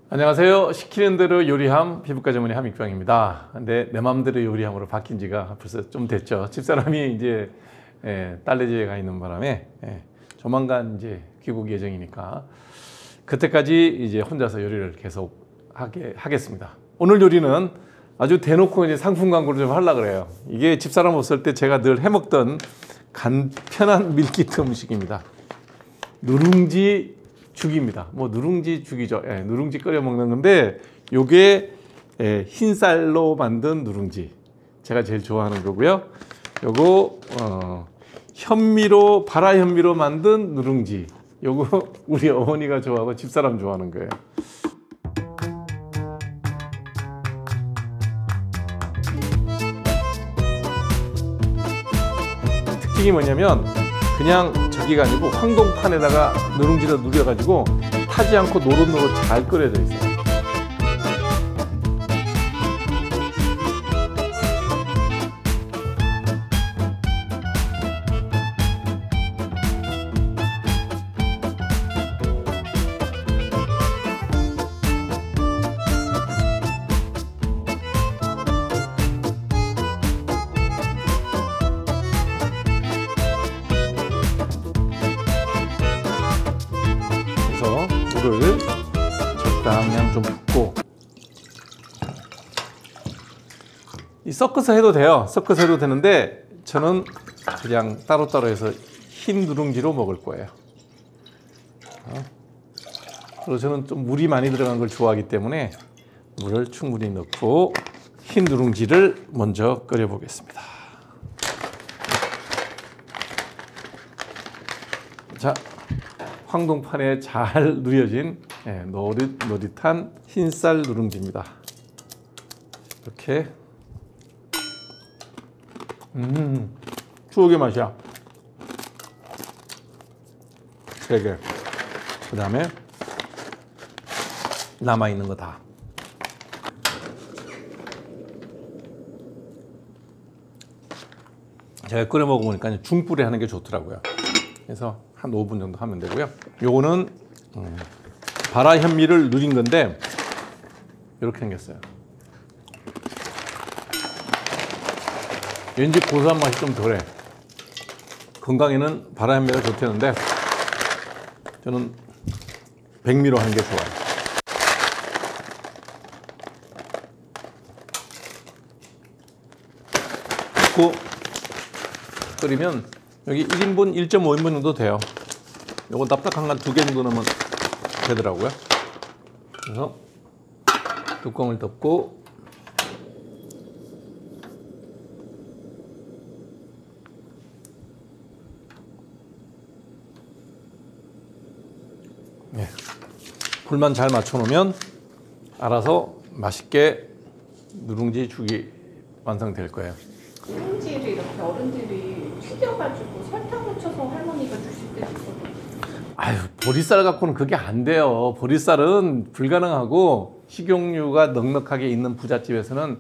안녕하세요. 시키는 대로 요리함 피부과 전문의 함익병입니다. 근데 내 맘대로 요리함으로 바뀐 지가 벌써 좀 됐죠. 집사람이 이제 딸내집에 가 있는 바람에 조만간 이제 귀국 예정이니까 그때까지 이제 혼자서 요리를 계속 하겠습니다. 오늘 요리는 아주 대놓고 이제 상품 광고를 좀 하려고 그래요. 이게 집사람 없을 때 제가 늘 해먹던 간편한 밀키트 음식입니다. 누룽지 죽입니다. 뭐 누룽지 죽이죠. 누룽지 끓여 먹는 건데 요게 흰쌀로 만든 누룽지. 제가 제일 좋아하는 거고요. 요거 현미로 바라 현미로 만든 누룽지. 요거 우리 어머니가 좋아하고 집사람 좋아하는 거예요. 특징이 뭐냐면 그냥 저기가 아니고 황동판에다가 누룽지를 누려가지고 타지 않고 노릇노릇 잘 끓여져 있어요. 물을 적당량 좀 붓고 이 섞어서 해도 돼요. 섞어서 해도 되는데 저는 그냥 따로따로 해서 흰 누룽지로 먹을 거예요. 그리고 저는 좀 물이 많이 들어간 걸 좋아하기 때문에 물을 충분히 넣고 흰 누룽지를 먼저 끓여 보겠습니다. 자, 황동판에 잘 누려진 노릇노릇한 흰쌀 누룽지입니다. 이렇게 추억의 맛이야. 3개. 그 다음에 남아있는 거 다. 제가 끓여 먹어보니까 중불에 하는 게 좋더라고요. 그래서 한 5분 정도 하면 되고요. 요거는 바라 현미를 누린 건데 이렇게 생겼어요. 왠지 고소한 맛이 좀 덜해. 건강에는 바라 현미가 좋다는데 저는 백미로 하는 게 좋아요. 붓고 끓이면 여기 1인분 1.5인분 정도 돼요. 요거 납작한 건 2개 정도 넣으면 되더라고요. 그래서 뚜껑을 덮고 불만 잘 맞춰 놓으면 알아서 맛있게 누룽지 죽이 완성될 거예요. 누룽지를 이렇게 어른들이 튀겨가지고 설탕 묻혀서 할머니가 주실 때도 있거든요. 아유, 보리쌀 갖고는 그게 안 돼요. 보리쌀은 불가능하고 식용유가 넉넉하게 있는 부잣집에서는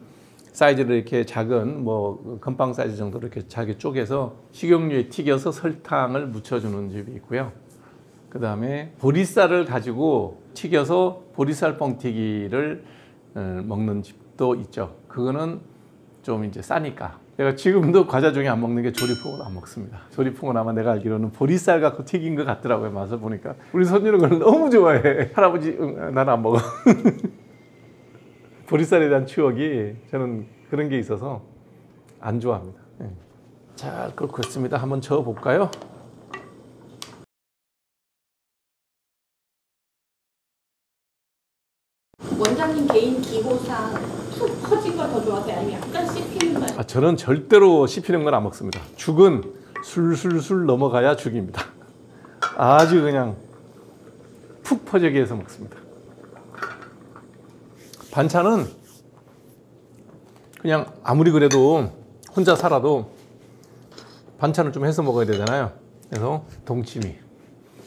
사이즈를 이렇게 작은 뭐 건빵 사이즈 정도로 이렇게 잘게 쪼개서 식용유에 튀겨서 설탕을 묻혀주는 집이 있고요. 그 다음에 보리쌀을 가지고 튀겨서 보리쌀 뻥튀기를 먹는 집도 있죠. 그거는 좀 이제 싸니까. 내가 지금도 과자 중에 안 먹는 게 조리퐁을 안 먹습니다. 조리퐁은 아마 내가 알기로는 보리쌀 갖고 튀긴 것 같더라고요. 맛을 보니까. 우리 손녀는 그걸 너무 좋아해. 할아버지, 나는 안 먹어. 보리쌀에 대한 추억이 저는 그런 게 있어서 안 좋아합니다. 잘 끓고 있습니다. 한번 저어볼까요? 원장님 개인 기호상 푹 퍼진 걸 더 좋아하세요? 아니면 약간 씹히는 맛? 저는 절대로 씹히는 건 안 먹습니다. 죽은 술술술 넘어가야 죽입니다. 아주 그냥 푹 퍼지게 해서 먹습니다. 반찬은 그냥 아무리 그래도 혼자 살아도 반찬을 좀 해서 먹어야 되잖아요. 그래서 동치미,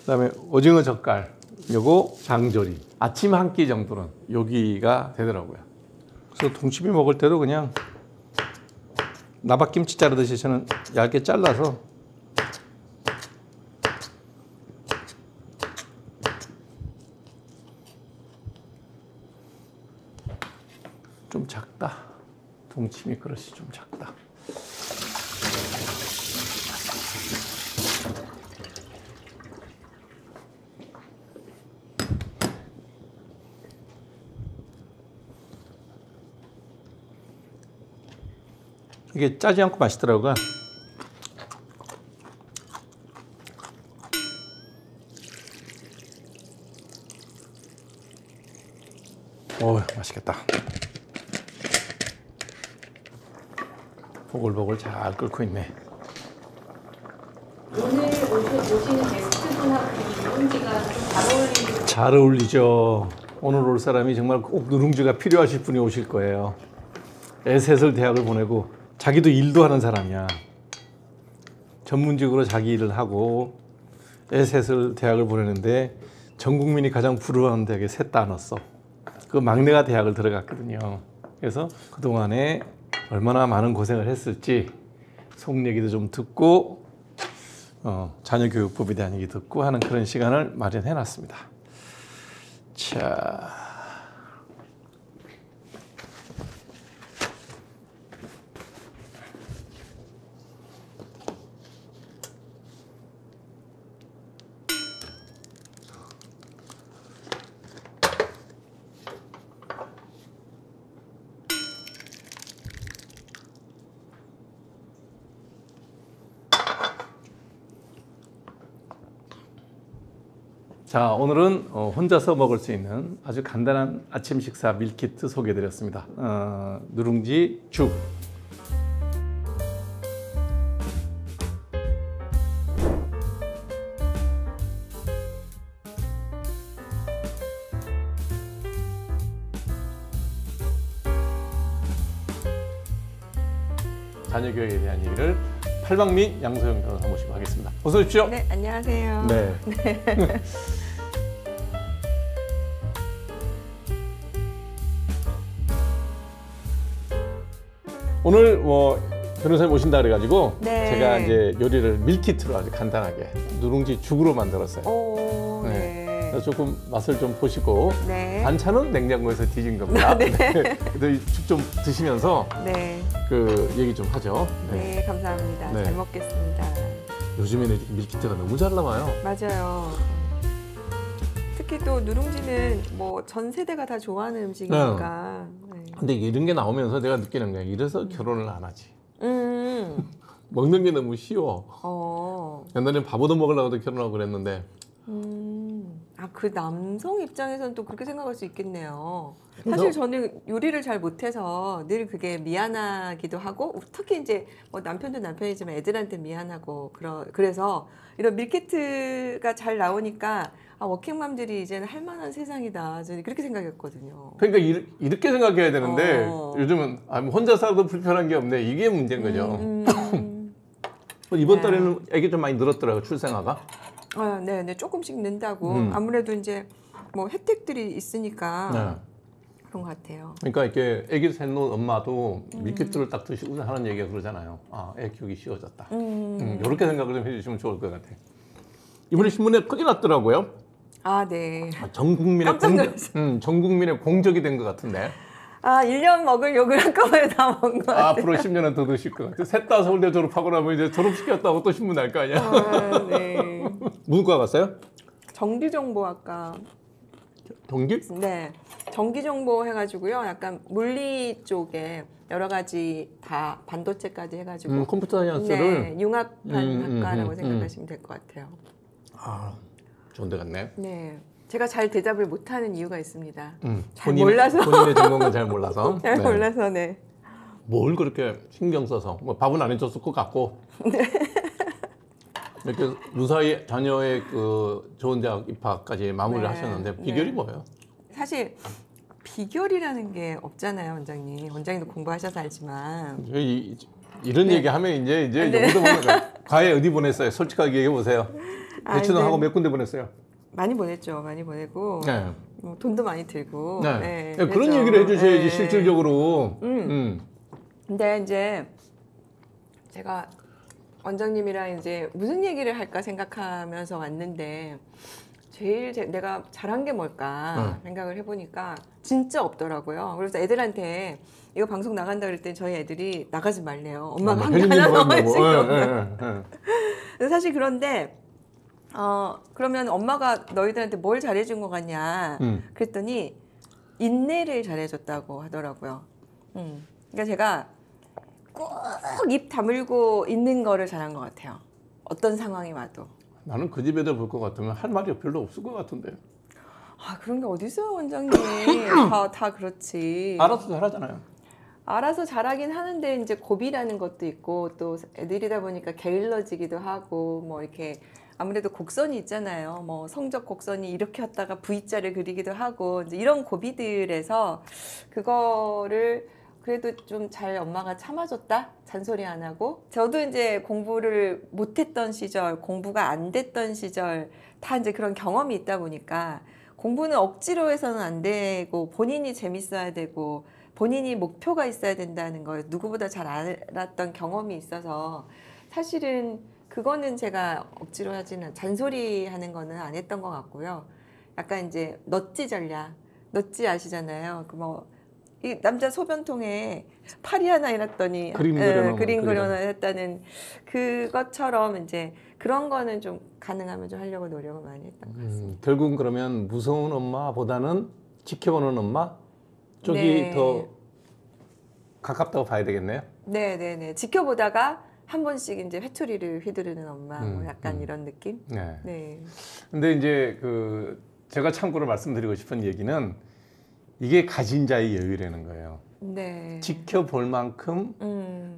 그다음에 오징어 젓갈, 요거 장조림, 아침 한 끼 정도는 여기가 되더라고요. 그래서 동치미 먹을 때도 그냥 나박김치 자르듯이 저는 얇게 잘라서 침이 그릇이 좀 작다. 이게 짜지 않고 맛있더라고요. 오, 맛있겠다. 보글보글 잘 끓고 있네. 오늘 오시는 게스트분하고 누룽지가 좀 잘 어울리는. 잘 어울리죠. 오늘 올 사람이 정말 꼭 누룽지가 필요하실 분이 오실 거예요. 에셋을 대학을 보내고 자기도 일도 하는 사람이야. 전문직으로 자기 일을 하고 에셋을 대학을 보내는데 전 국민이 가장 부러워하는 대학에 셋 다 넣었어. 그 막내가 대학을 들어갔거든요. 그래서 그동안에 얼마나 많은 고생을 했을지 속 얘기도 좀 듣고 자녀교육법에 대한 얘기 듣고 하는 그런 시간을 마련해 놨습니다. 자, 자, 오늘은 혼자서 먹을 수 있는 아주 간단한 아침 식사 밀키트 소개해드렸습니다. 누룽지 죽. 자녀 교육에 대한 얘기를 팔방민 양소영 변호사 모시고 하겠습니다. 어서 오십시오. 네, 안녕하세요. 네. 오늘 뭐 변호사님 오신다 그래가지고 네. 제가 이제 요리를 밀키트로 아주 간단하게 누룽지 죽으로 만들었어요. 오, 네. 네. 그래서 조금 맛을 좀 보시고 네. 반찬은 냉장고에서 뒤진 겁니다. 네. 죽 좀 드시면서 네. 그 얘기 좀 하죠. 네, 감사합니다. 네. 잘 먹겠습니다. 요즘에는 이렇게 밀키트가 너무 잘 나와요. 맞아요. 특히 또 누룽지는 뭐 전 세대가 다 좋아하는 음식이니까. 네. 근데 이런 게 나오면서 내가 느끼는 거야. 이래서 결혼을 안 하지. 음. 먹는 게 너무 쉬워. 어. 옛날엔 밥 얻어 먹으려고도 결혼하고 그랬는데. 아, 그 남성 입장에서는 또 그렇게 생각할 수 있겠네요. 사실 저는 요리를 잘 못해서 늘 그게 미안하기도 하고, 특히 이제 뭐 남편도 남편이지만 애들한테 미안하고 그래서 이런 밀키트가 잘 나오니까 아, 워킹맘들이 이제는 할 만한 세상이다. 저는 그렇게 생각했거든요. 그러니까 이렇게 생각해야 되는데 어. 요즘은 혼자 살아도 불편한 게 없네. 이게 문제인 거죠. 이번 네. 달에는 애기 좀 많이 늘었더라고요. 출생아가. 아, 네, 네, 조금씩 는다고. 아무래도 이제 뭐 혜택들이 있으니까 네. 그런 것 같아요. 그러니까 이렇게 애기 셋 놓은 엄마도 밀키트를 딱 드시고 하는 얘기가 그러잖아요. 아, 애 키우기 쉬워졌다. 이렇게 생각을 좀 해주시면 좋을 것 같아요. 이번에 신문에 크게 났더라고요. 아, 네. 전 국민의 깜짝 놀랐어요. 전 국민의 공적이 된 것 같은데. 아, 1년 먹을 욕을 한꺼번에 다 먹은 것 같아요. 앞으로 10년은 더 드실 것 같아요. 셋 다 서울대 졸업하고 나면 이제 졸업시켰다고 또 신문 날 거 아니야. 아, 네. 무슨 과 갔어요? 전기정보학과. 동기? 네. 전기정보 해가지고요. 약간 물리 쪽에 여러 가지 다 반도체까지 해가지고. 컴퓨터 사이언스를. 네. 융합한 학과라고 생각하시면 될 것 같아요. 아, 좋은 데 갔네. 네. 제가 잘 대답을 못하는 이유가 있습니다. 잘 본인의- 몰라서. 본인의 전공은 잘 몰라서. 잘 네. 몰라서, 네. 뭘 그렇게 신경 써서 뭐 밥은 안 해줬을 것 같고. 이렇게 무사히 자녀의 그 좋은 대학 입학까지 마무리를 네. 하셨는데 비결이 네. 뭐예요? 사실 비결이라는 게 없잖아요, 원장님. 원장님도 공부하셔서 알지만. 이런 네. 얘기하면 이제 네. 여기도 보면 과외 어디 보냈어요? 솔직하게 얘기해 보세요. 아, 대치동하고 네. 몇 군데 보냈어요? 많이 보냈죠, 많이 보내고. 네. 뭐 돈도 많이 들고. 네. 네, 그런 그래서, 얘기를 해주셔야지 네. 실질적으로. 근데 이제 제가 원장님이랑 이제 무슨 얘기를 할까 생각하면서 왔는데 제일 내가 잘한 게 뭘까 생각을 해보니까 진짜 없더라고요. 그래서 애들한테 이거 방송 나간다 그럴 때 저희 애들이 나가지 말래요. 엄마가 한 개 편집님 하나 보면 넣어야지. 뭐, 그래서 사실 그런데 그러면 엄마가 너희들한테 뭘 잘해준 것 같냐? 그랬더니 인내를 잘해줬다고 하더라고요. 그러니까 제가 꼭 입 다물고 있는 거를 잘한 것 같아요. 어떤 상황이 와도. 나는 그 집 애들 볼 것 같으면 할 말이 별로 없을 것 같은데. 아 그런 게 어디 있어요, 원장님. 다 그렇지. 알아서 잘하잖아요. 알아서 잘하긴 하는데 이제 고비라는 것도 있고 또 애들이다 보니까 게을러지기도 하고 뭐 이렇게 아무래도 곡선이 있잖아요. 뭐 성적 곡선이 이렇게 왔다가 V자를 그리기도 하고 이제 이런 고비들에서 그거를 그래도 좀 잘 엄마가 참아줬다? 잔소리 안 하고. 저도 이제 공부를 못했던 시절, 공부가 안 됐던 시절 다 이제 그런 경험이 있다 보니까 공부는 억지로 해서는 안 되고 본인이 재밌어야 되고 본인이 목표가 있어야 된다는 걸 누구보다 잘 알았던 경험이 있어서 사실은 그거는 제가 억지로 하지는 잔소리 하는 거는 안 했던 것 같고요. 약간 이제 넛지 전략, 넛지 아시잖아요. 그 뭐 이 남자 소변통에 팔이 하나 해놨더니 그림 그려놓으면 그림 그리잖아요. 그려놨다는 그것처럼 이제 그런 거는 좀 가능하면 좀 하려고 노력을 많이 했던 것 같습니다. 결국은 그러면 무서운 엄마보다는 지켜보는 엄마 쪽이 네. 더 가깝다고 봐야 되겠네요. 네네네. 지켜보다가 한 번씩 이제 회초리를 휘두르는 엄마, 뭐 약간 이런 느낌? 네. 네. 근데 이제 제가 참고로 말씀드리고 싶은 얘기는 이게 가진 자의 여유라는 거예요. 네. 지켜볼 만큼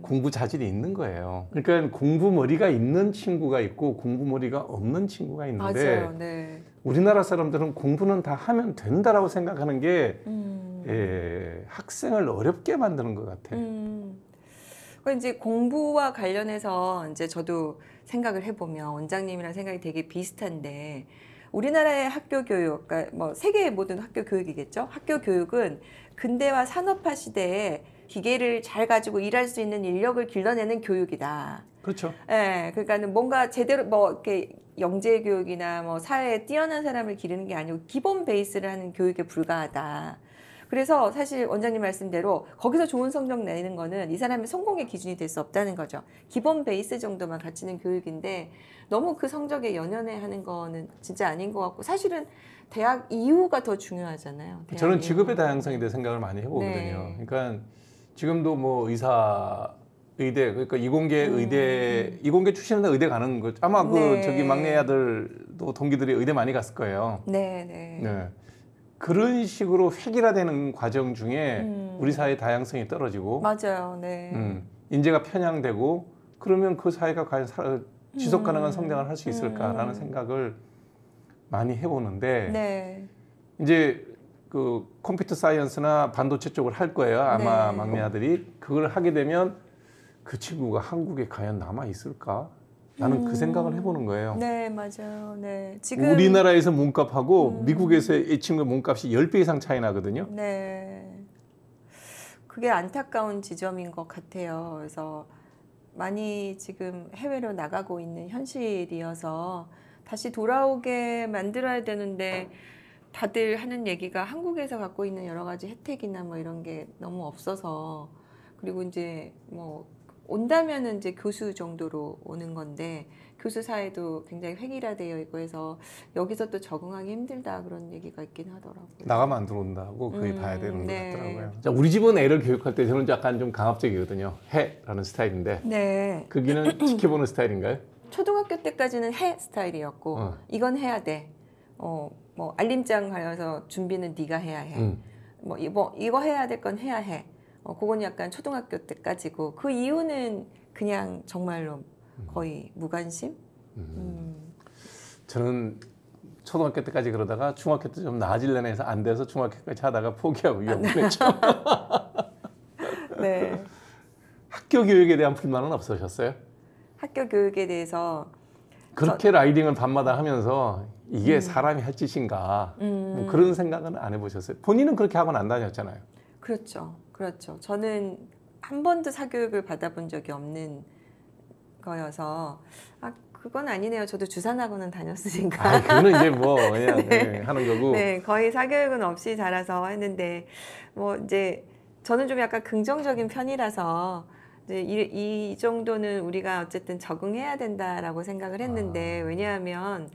공부 자질이 있는 거예요. 그러니까 공부 머리가 있는 친구가 있고 공부 머리가 없는 친구가 있는데 맞아요. 네. 우리나라 사람들은 공부는 다 하면 된다라고 생각하는 게 학생을 어렵게 만드는 것 같아요. 그러니까 이제 공부와 관련해서 이제 저도 생각을 해보면 원장님이랑 생각이 되게 비슷한데 우리나라의 학교 교육, 그러니까 뭐 세계의 모든 학교 교육이겠죠. 학교 교육은 근대화 산업화 시대에 기계를 잘 가지고 일할 수 있는 인력을 길러내는 교육이다. 그렇죠. 예, 그러니까는 뭔가 제대로 뭐 이렇게 영재 교육이나 뭐 사회에 뛰어난 사람을 기르는 게 아니고 기본 베이스를 하는 교육에 불과하다. 그래서 사실 원장님 말씀대로 거기서 좋은 성적 내는 거는 이 사람의 성공의 기준이 될 수 없다는 거죠. 기본 베이스 정도만 갖추는 교육인데 너무 그 성적에 연연해 하는 거는 진짜 아닌 것 같고 사실은 대학 이후가 더 중요하잖아요. 대학 저는 이후. 직업의 다양성에 대해 생각을 많이 해보거든요. 네. 그러니까 지금도 뭐 의사, 의대, 그러니까 이공계 의대, 이공계 출신은 의대 가는 거. 아마 네. 저기 막내 아들도 동기들이 의대 많이 갔을 거예요. 네, 네. 네. 그런 식으로 획일화되는 과정 중에 우리 사회의 다양성이 떨어지고 맞아요. 네. 인재가 편향되고 그러면 그 사회가 과연 지속 가능한 성장을 할 수 있을까라는 생각을 많이 해보는데 네. 이제 그 컴퓨터 사이언스나 반도체 쪽을 할 거예요. 아마 네. 막내 아들이 그걸 하게 되면 그 친구가 한국에 과연 남아 있을까? 나는 그 생각을 해보는 거예요. 네, 맞아요. 네. 지금 우리나라에서 몸값하고 미국에서 이 친구의 몸값이 10배 이상 차이 나거든요. 네. 그게 안타까운 지점인 것 같아요. 그래서 많이 지금 해외로 나가고 있는 현실이어서 다시 돌아오게 만들어야 되는데 다들 하는 얘기가 한국에서 갖고 있는 여러 가지 혜택이나 뭐 이런 게 너무 없어서 그리고 이제 뭐 온다면은 이제 교수 정도로 오는 건데 교수 사회도 굉장히 획일화되어 있고 해서 여기서 또 적응하기 힘들다 그런 얘기가 있긴 하더라고요. 나가면 안 들어온다고 그게 봐야 되는 네. 것 같더라고요. 자, 우리 집은 애를 교육할 때 저는 약간 좀 강압적이거든요. 해라는 스타일인데 네. 거기는 지켜보는 스타일인가요? 초등학교 때까지는 해 스타일이었고 이건 해야 돼. 뭐 알림장 가려서 준비는 네가 해야 해. 뭐 이거 해야 될 건 해야 해. 그건 약간 초등학교 때까지고 그 이후는 그냥 정말로 거의 무관심. 저는 초등학교 때까지 그러다가 중학교 때 좀 나아지려나 해서 안 돼서 중학교까지 하다가 포기하고 위험했죠. 네. 학교 교육에 대한 불만은 없으셨어요? 학교 교육에 대해서 그렇게 라이딩을 밤마다 하면서 이게 사람이 할 짓인가 뭐 그런 생각은 안 해보셨어요? 본인은 그렇게 학원 안 다녔잖아요. 그렇죠. 그렇죠. 저는 한 번도 사교육을 받아본 적이 없는 거여서 그건 아니네요. 저도 주산학원은 다녔으니까. 그거는 이제 뭐 그냥 하는 거고. 네, 거의 사교육은 없이 자라서 했는데 뭐 이제 저는 좀 약간 긍정적인 편이라서 이제 이 정도는 우리가 어쨌든 적응해야 된다라고 생각을 했는데 왜냐하면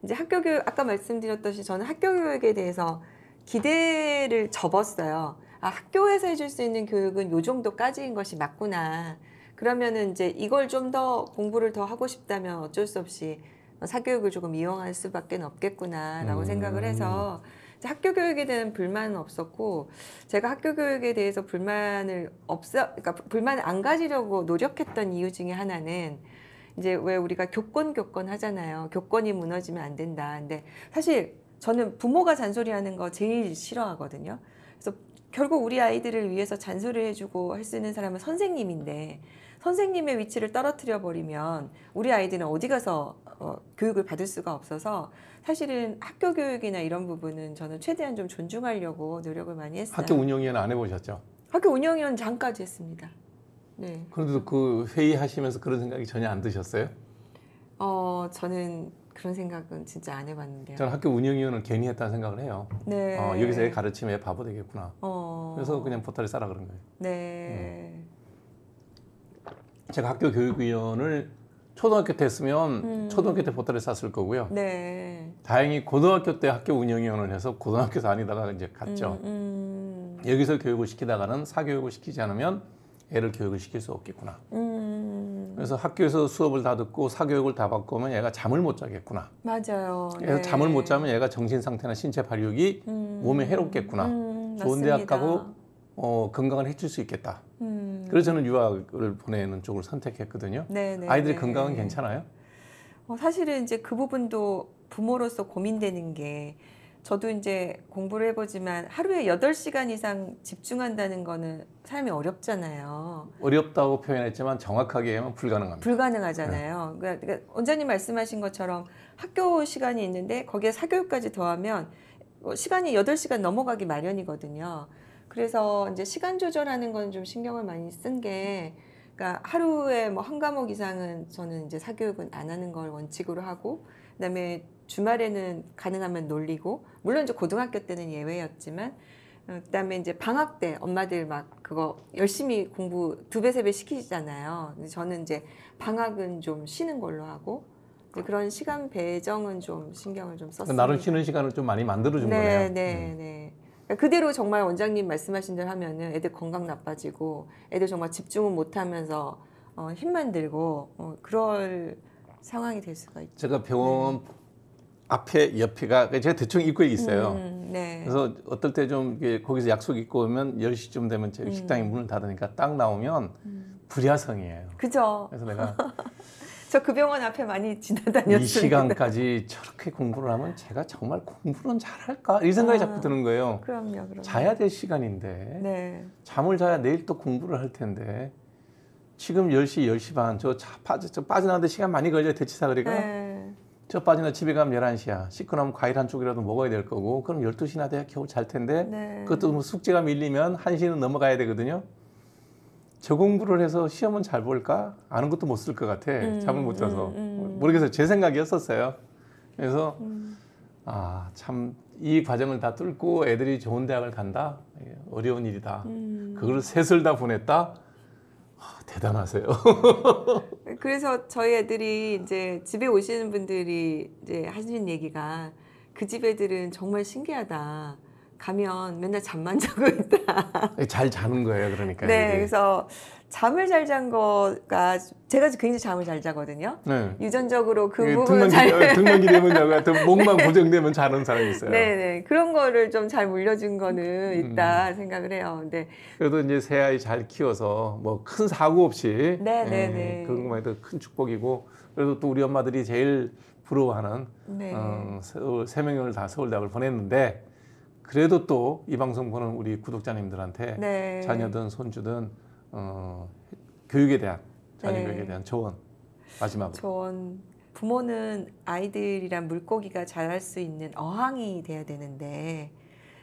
이제 학교 교육 아까 말씀드렸듯이 저는 학교 교육에 대해서 기대를 접었어요. 아, 학교에서 해줄 수 있는 교육은 요 정도까지인 것이 맞구나. 그러면은 이제 이걸 좀 더 공부를 더 하고 싶다면 어쩔 수 없이 사교육을 조금 이용할 수밖에 없겠구나라고 생각을 해서 학교 교육에 대한 불만은 없었고 제가 학교 교육에 대해서 그러니까 불만을 안 가지려고 노력했던 이유 중에 하나는 이제 왜 우리가 교권 하잖아요. 교권이 무너지면 안 된다. 근데 사실 저는 부모가 잔소리하는 거 제일 싫어하거든요. 그래서 결국 우리 아이들을 위해서 잔소리를 해주고 할 수 있는 사람은 선생님인데 선생님의 위치를 떨어뜨려 버리면 우리 아이들은 어디 가서 교육을 받을 수가 없어서 사실은 학교 교육이나 이런 부분은 저는 최대한 좀 존중하려고 노력을 많이 했어요. 학교 운영위원 안 해보셨죠? 학교 운영위원장까지 했습니다. 네. 그런데도 그 회의하시면서 그런 생각이 전혀 안 드셨어요? 저는 그런 생각은 진짜 안 해봤는데요. 저는 학교 운영위원을 괜히 했다는 생각을 해요. 네. 여기서 애 가르치면 애 바보 되겠구나. 그래서 그냥 보따리 싸라 그런 거예요. 네. 제가 학교 교육위원을 초등학교 때 했으면 초등학교 때 보따리 쌌을 거고요. 네. 다행히 고등학교 때 학교 운영위원을 해서 고등학교 다니다가 이제 갔죠. 여기서 교육을 시키다가는 사교육을 시키지 않으면 애를 교육을 시킬 수 없겠구나. 그래서 학교에서 수업을 다 듣고 사교육을 다 받고 오면 얘가 잠을 못 자겠구나. 맞아요. 그래서 네. 잠을 못 자면 얘가 정신 상태나 신체 발육이 몸에 해롭겠구나. 좋은 대학 가고 건강을 해칠 수 있겠다. 그래서 저는 유학을 보내는 쪽을 선택했거든요. 네네. 아이들이 건강은 괜찮아요? 사실은 이제 그 부분도 부모로서 고민되는 게 저도 이제 공부를 해보지만 하루에 8시간 이상 집중한다는 거는 삶이 어렵잖아요. 어렵다고 표현했지만 정확하게 하면 불가능합니다. 불가능하잖아요. 그러니까 원장님 말씀하신 것처럼 학교 시간이 있는데 거기에 사교육까지 더하면 시간이 8시간 넘어가기 마련이거든요. 그래서 이제 시간 조절하는 건 좀 신경을 많이 쓴 게, 그러니까 하루에 뭐 한 과목 이상은 저는 이제 사교육은 안 하는 걸 원칙으로 하고, 그다음에 주말에는 가능하면 놀리고, 물론 이제 고등학교 때는 예외였지만, 그다음에 이제 방학 때 엄마들 막 그거 열심히 공부 2배, 3배 시키잖아요. 저는 이제 방학은 좀 쉬는 걸로 하고, 그런 시간 배정은 좀 신경을 좀 썼습니다. 나름 쉬는 시간을 좀 많이 만들어준 거네요. 네. 그대로 정말 원장님 말씀하신 대로 하면은 애들 건강 나빠지고 애들 정말 집중은 못하면서 힘만 들고 그럴 상황이 될 수가 있죠. 제가 병원 앞에 옆에가 제가 대충 입구에 있어요. 네. 그래서 어떨 때 좀 거기서 약속 있고 오면 10시쯤 되면 제 식당이 문을 닫으니까 딱 나오면 불야성이에요. 그죠. 그래서 내가 저 그 병원 앞에 많이 지나다녔어요. 이 시간까지 저렇게 공부를 하면 제가 정말 공부는 잘할까? 이 생각이 자꾸 드는 거예요. 그럼요. 자야 될 시간인데 네. 잠을 자야 내일 또 공부를 할 텐데 지금 10시, 10시 반 저 빠지는데 시간 많이 걸려요. 대치사거리가. 네. 저 빠지나 집에 가면 11시야. 씻고 나면 과일 한 쪽이라도 먹어야 될 거고 그럼 12시나 돼야 겨우 잘 텐데 네. 그것도 뭐 숙제가 밀리면 1시는 넘어가야 되거든요. 저 공부를 해서 시험은 잘 볼까? 아는 것도 못 쓸 것 같아. 잠을 못 자서. 모르겠어요. 제 생각이었었어요. 그래서 참 이 과정을 다 뚫고 애들이 좋은 대학을 간다? 어려운 일이다. 그걸 셋을 다 보냈다? 대단하세요. 그래서 저희 애들이 이제 집에 오시는 분들이 이제 하시는 얘기가 그 집 애들은 정말 신기하다. 가면 맨날 잠만 자고 있다. 잘 자는 거예요, 그러니까. 네, 이게. 그래서 잠을 잘 잔 거가 제가 굉장히 잠을 잘 자거든요. 네. 유전적으로 그 부분은 잘 등만기 되면 자고 목만 고정되면 자는 사람이 있어요. 네, 그런 거를 좀 잘 물려준 거는 있다 생각을 해요. 근데 그래도 이제 새 아이 잘 키워서 뭐 큰 사고 없이 네. 그런 것만 해도 큰 축복이고 그래도 또 우리 엄마들이 제일 부러워하는 네. 세 명을 다 서울대학을 보냈는데. 그래도 또 이 방송 보는 우리 구독자님들한테 네. 자녀든 손주든 교육에 대한 자녀 네. 교육에 대한 조언 마지막으로. 조언. 부모는 아이들이란 물고기가 자랄 수 있는 어항이 돼야 되는데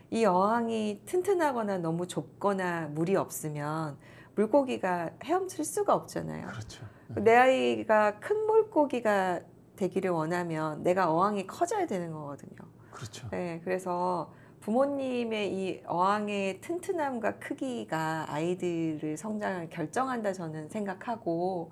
이 어항이 튼튼하거나 너무 좁거나 물이 없으면 물고기가 헤엄칠 수가 없잖아요. 그렇죠. 내 아이가 큰 물고기가 되기를 원하면 내가 어항이 커져야 되는 거거든요. 그렇죠. 네, 그래서 부모님의 이 어항의 튼튼함과 크기가 아이들의 성장을 결정한다 저는 생각하고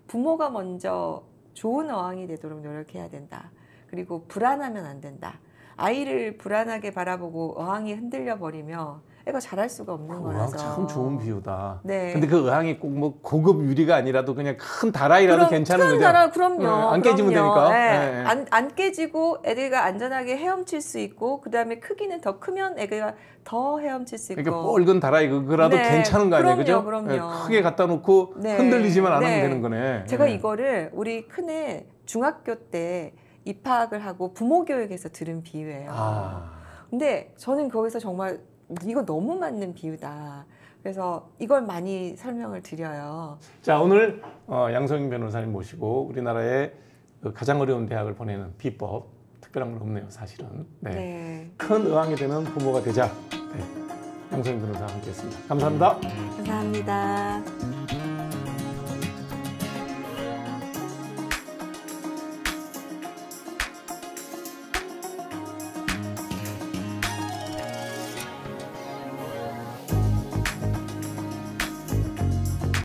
부모가 먼저 좋은 어항이 되도록 노력해야 된다. 그리고 불안하면 안 된다. 아이를 불안하게 바라보고 어항이 흔들려 버리면 애가 잘할 수가 없는 그 거라서. 의항 참 좋은 비유다. 네. 근데 그 의항이 꼭 뭐 고급 유리가 아니라도 그냥 큰 다라이라도 괜찮은 큰 거죠. 나라 그럼요. 안 깨지면 그럼요. 되니까. 네. 네. 안 깨지고 애들가 안전하게 헤엄칠 수 있고 그다음에 크기는 더 크면 애가 더 헤엄칠 수 있고. 그러니까 뻘건 다라이 그거라도 네. 괜찮은 거 아니에요, 그죠? 그럼요. 네, 크게 갖다 놓고 네. 흔들리지만 안 네. 하면 되는 거네. 제가 네. 이거를 우리 큰애 중학교 때 입학을 하고 부모 교육에서 들은 비유예요. 아, 근데 저는 거기서 정말 이거 너무 맞는 비유다. 그래서 이걸 많이 설명을 드려요. 자 오늘 양성인 변호사님 모시고 우리나라의 그 가장 어려운 대학을 보내는 비법 특별한 건 없네요, 사실은. 네. 네. 큰 의왕이 되는 부모가 되자. 네. 양성인 변호사와 함께했습니다. 감사합니다. 감사합니다.